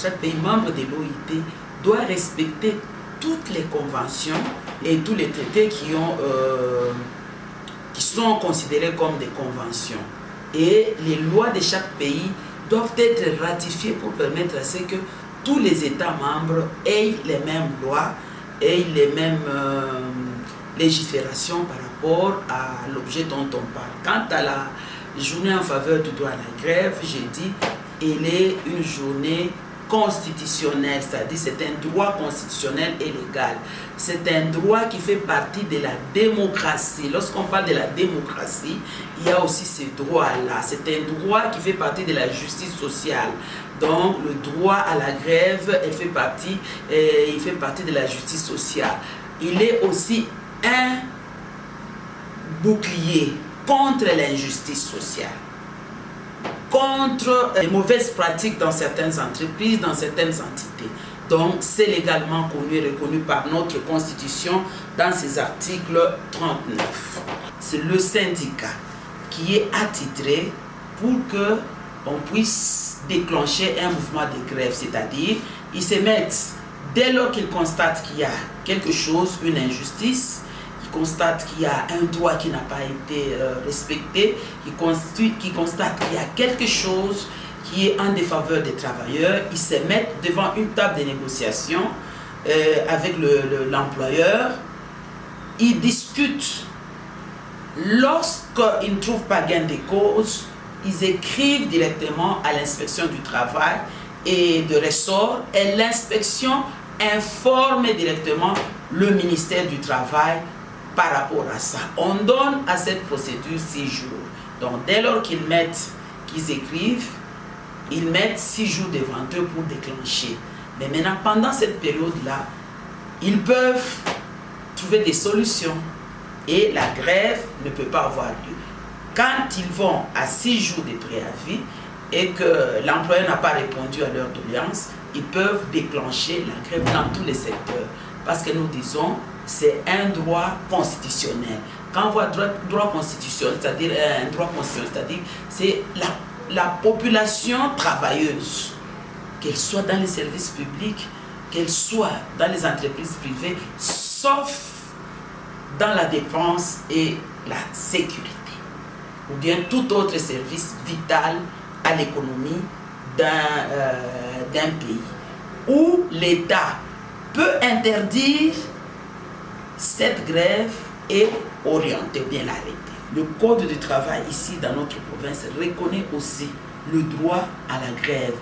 chaque pays membre de l'OIT doit respecter toutes les conventions et tous les traités qui sont considérés comme des conventions. Et les lois de chaque pays doivent être ratifiées pour permettre à ce que tous les États membres aient les mêmes lois, aient les mêmes légiférations par rapport à l'objet dont on parle. Quant à la journée en faveur du droit à la grève, j'ai dit, elle est une journée constitutionnelle, c'est-à-dire c'est un droit constitutionnel et légal. C'est un droit qui fait partie de la démocratie. Lorsqu'on parle de la démocratie, il y a aussi ce droit-là. C'est un droit qui fait partie de la justice sociale. Donc le droit à la grève, il fait partie de la justice sociale. Il est aussi un bouclier contre l'injustice sociale, contre les mauvaises pratiques dans certaines entreprises, dans certaines entités. Donc, c'est légalement connu et reconnu par notre Constitution dans ses articles 39. C'est le syndicat qui est attitré pour qu'on puisse déclencher un mouvement de grève, c'est-à-dire, ils se mettent, dès lors qu'ils constatent qu'il y a quelque chose, une injustice, constate qu'il y a un droit qui n'a pas été respecté, qui constate qu'il y a quelque chose qui est en défaveur des travailleurs, ils se mettent devant une table de négociation avec l'employeur, ils discutent. Lorsqu'ils ne trouvent pas gain de cause, ils écrivent directement à l'inspection du travail et de ressort, et l'inspection informe directement le ministère du Travail par rapport à ça. On donne à cette procédure 6 jours. Donc dès lors qu'ils écrivent, ils mettent 6 jours devant eux pour déclencher. Mais maintenant, pendant cette période-là, ils peuvent trouver des solutions et la grève ne peut pas avoir lieu. Quand ils vont à 6 jours de préavis et que l'employeur n'a pas répondu à leur doléance, ils peuvent déclencher la grève dans tous les secteurs. Parce que nous disons, c'est un droit constitutionnel. Quand on voit droit constitutionnel, c'est-à-dire un droit constitutionnel, c'est-à-dire c'est la population travailleuse, qu'elle soit dans les services publics, qu'elle soit dans les entreprises privées, sauf dans la défense et la sécurité, ou bien tout autre service vital à l'économie d'un pays, où l'État peut interdire cette grève et orienter, bien l'arrêter. Le Code du travail ici dans notre province reconnaît aussi le droit à la grève.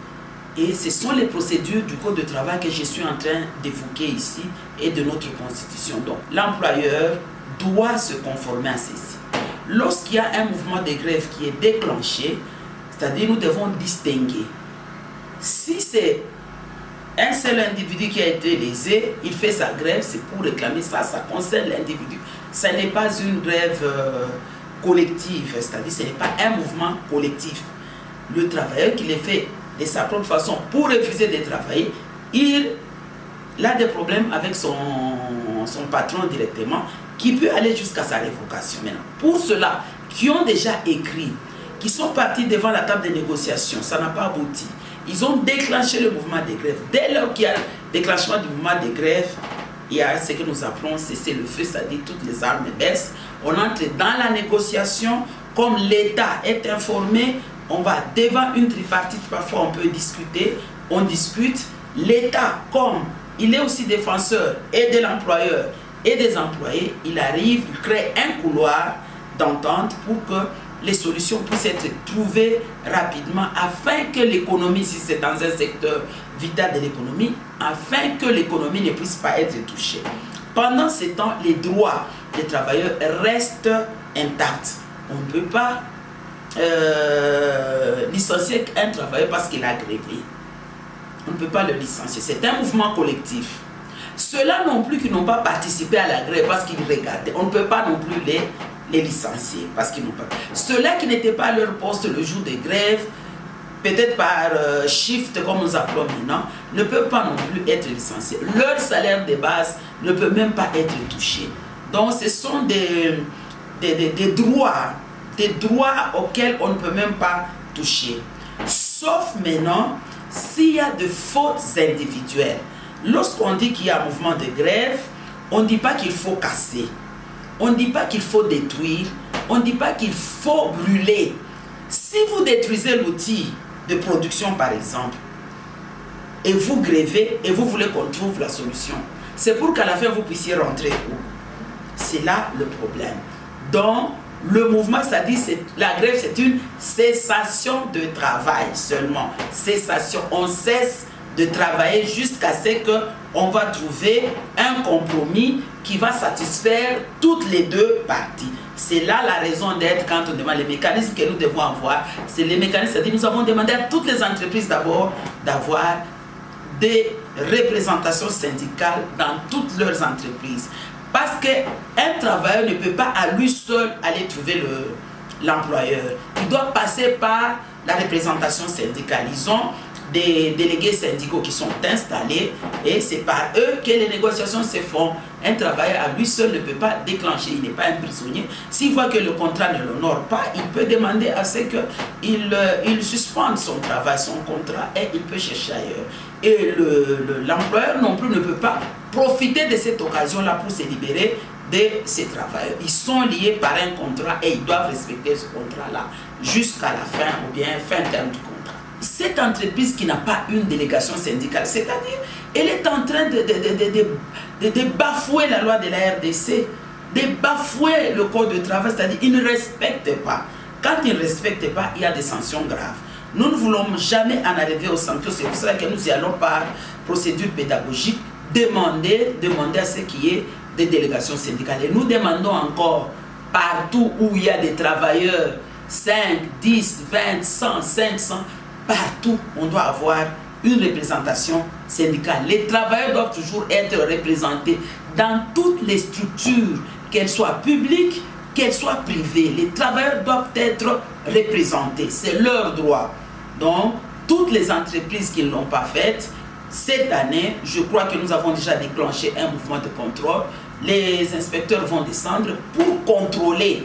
Et ce sont les procédures du Code du travail que je suis en train d'évoquer ici et de notre Constitution. Donc l'employeur doit se conformer à ceci. Lorsqu'il y a un mouvement de grève qui est déclenché, c'est-à-dire nous devons distinguer. Si c'est un seul individu qui a été lésé, il fait sa grève, c'est pour réclamer ça, ça concerne l'individu. Ce n'est pas une grève collective, c'est-à-dire ce n'est pas un mouvement collectif. Le travailleur qui le fait de sa propre façon pour refuser de travailler, il a des problèmes avec son patron directement, qui peut aller jusqu'à sa révocation. Maintenant, pour ceux-là qui ont déjà écrit, qui sont partis devant la table de négociation, ça n'a pas abouti. Ils ont déclenché le mouvement de grève. Dès lors qu'il y a le déclenchement du mouvement de grève, il y a ce que nous appelons cessez-le-feu, c'est-à-dire toutes les armes baissent. On entre dans la négociation. Comme l'État est informé, on va devant une tripartite, parfois on peut discuter, on discute. L'État, comme il est aussi défenseur et de l'employeur et des employés, il arrive, il crée un couloir d'entente pour que les solutions puissent être trouvées rapidement afin que l'économie, si c'est dans un secteur vital de l'économie, afin que l'économie ne puisse pas être touchée. Pendant ce temps, les droits des travailleurs restent intacts. On ne peut pas licencier un travailleur parce qu'il a grévé. On ne peut pas le licencier. C'est un mouvement collectif. Ceux-là non plus qui n'ont pas participé à la grève parce qu'ils regardaient, on ne peut pas non plus les licencier parce qu'ils n'ont pas. Ceux-là qui n'étaient pas à leur poste le jour de grève, peut-être par shift comme nous appelons maintenant, ne peuvent pas non plus être licenciés. Leur salaire de base ne peut même pas être touché. Donc ce sont des droits auxquels on ne peut même pas toucher. Sauf maintenant s'il y a de fautes individuelles, lorsqu'on dit qu'il y a un mouvement de grève, on ne dit pas qu'il faut casser, on ne dit pas qu'il faut détruire, on ne dit pas qu'il faut brûler. Si vous détruisez l'outil de production par exemple, et vous grevez et vous voulez qu'on trouve la solution, c'est pour qu'à la fin vous puissiez rentrer où? C'est là le problème. Donc le mouvement, c'est-à-dire la grève, c'est une cessation de travail seulement. Cessation, on cesse de travailler jusqu'à ce qu'on va trouver un compromis qui va satisfaire toutes les deux parties. C'est là la raison d'être quand on demande les mécanismes que nous devons avoir. C'est les mécanismes, c'est-à-dire nous avons demandé à toutes les entreprises d'abord d'avoir des représentations syndicales dans toutes leurs entreprises. Parce qu'un travailleur ne peut pas à lui seul aller trouver l'employeur. Il doit passer par la représentation syndicale. Ils ont des délégués syndicaux qui sont installés et c'est par eux que les négociations se font. Un travailleur à lui seul ne peut pas déclencher, il n'est pas un prisonnier. S'il voit que le contrat ne l'honore pas, il peut demander à ce qu'il suspende son travail, son contrat, et il peut chercher ailleurs. Et l'employeur non plus ne peut pas profiter de cette occasion-là pour se libérer de ces travailleurs. Ils sont liés par un contrat et ils doivent respecter ce contrat-là jusqu'à la fin ou bien fin terme du contrat. Cette entreprise qui n'a pas une délégation syndicale, c'est-à-dire elle est en train de bafouer la loi de la RDC, de bafouer le code de travail, c'est-à-dire ils ne respectent pas. Quand ils ne respectent pas, il y a des sanctions graves. Nous ne voulons jamais en arriver aux sanctions, c'est pour cela que nous y allons par procédure pédagogique demander à ce qu'il y ait des délégations syndicales. Et nous demandons encore partout où il y a des travailleurs, 5, 10, 20, 100, 500, partout on doit avoir une représentation syndicale. Les travailleurs doivent toujours être représentés dans toutes les structures, qu'elles soient publiques, qu'elles soient privées. Les travailleurs doivent être représentés, c'est leur droit. Donc, toutes les entreprises qui ne l'ont pas fait, cette année, je crois que nous avons déjà déclenché un mouvement de contrôle. Les inspecteurs vont descendre pour contrôler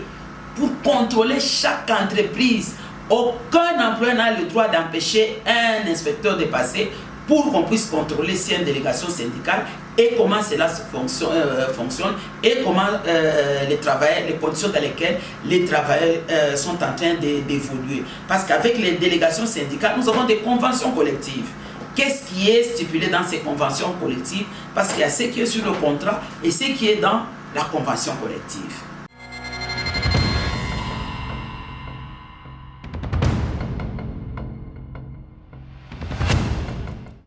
chaque entreprise. Aucun employeur n'a le droit d'empêcher un inspecteur de passer pour qu'on puisse contrôler s'il y a une délégation syndicale et comment cela fonctionne et comment les conditions dans lesquelles les travailleurs sont en train d'évoluer. Parce qu'avec les délégations syndicales, nous avons des conventions collectives. Qu'est-ce qui est stipulé dans ces conventions collectives? Parce qu'il y a ce qui est sur le contrat et ce qui est dans la convention collective.